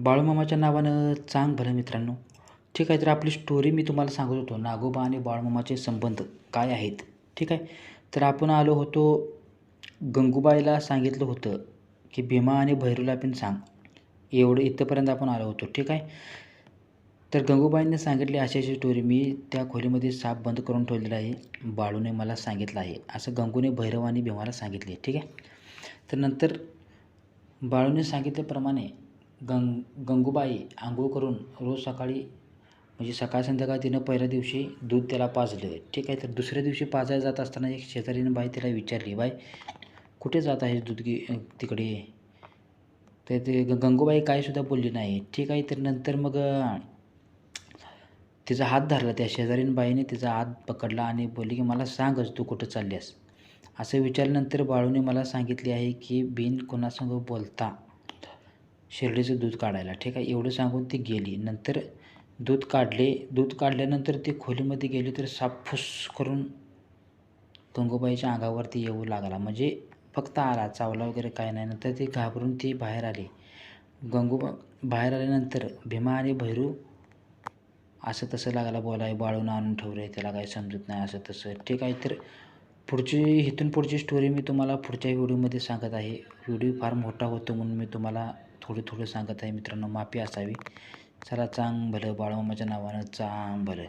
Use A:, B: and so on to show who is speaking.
A: बाळूमामाच्या नावानं चांग भलं मित्रांनो. ठीक आहे, तर आपली स्टोरी मी तुम्हाला सांगत होतो, नागोबा आणि बाळूमामाचे संबंध काय आहेत. ठीक आहे, तर आपण आलो होतो, गंगूबाईला सांगितलं होतं की भीमा आणि भैरूला पण सांग, एवढं इथंपर्यंत आपण आलो होतो. ठीक आहे, तर गंगूबाईंनी सांगितली अशी अशी स्टोरी, मी त्या खोलीमध्ये साप बंद करून ठेवलेला आहे, बाळूने मला सांगितलं आहे, असं गंगूने भैरव आणि भीमाला सांगितले. ठीक आहे, तर नंतर बाळूने सांगितल्याप्रमाणे गंगूबाई आंघोळ करून रोज सकाळी, म्हणजे सकाळ संध्याकाळ तिनं पहिल्या दिवशी दूध त्याला पाजलं. ठीक आहे, तर दुसऱ्या दिवशी पाजायला जात असताना एक शेजारीनं बाई तिला विचारली, बाई कुठे जात आहे दूध तिकडे. तर ते गंगूबाई काय सुद्धा बोलली नाही. ठीक आहे, तर नंतर मग तिचा हात धरला, त्या शेजारीन बाईने तिचा हात पकडला आणि बोलली की मला सांगच तू कुठं चालल्यास. असं विचारल्यानंतर बाळूने मला सांगितले आहे की बिन कोणासंग बोलता शेरडीचं दूध काढायला. ठीक आहे, एवढं सांगून ती गेली. नंतर दूध काढले. दूध काढल्यानंतर ती खोलीमध्ये गेली, तर साप फुस करून गंगूबाईच्या अंगावरती येऊ लागला. म्हणजे फक्त आला, चावला वगैरे काय नाही. नंतर ती घाबरून ती बाहेर आली. बाहेर आल्यानंतर भीमा आणि भैरू असं तसं लागला बोलाय, बाळूनं आणून ठेवलं आहे, त्याला काही समजत नाही, असं तसं. ठीक आहे, तर इथून पुढची स्टोरी मी तुम्हाला पुढच्या व्हिडिओमध्ये सांगत आहे. व्हिडिओ फार मोठा होतो म्हणून मी तुम्हाला थोडं सांगत आहे मित्रांनो, माफी असावी. चला, चांग भलं, बाळूमामाच्या नावानं चांग भलं.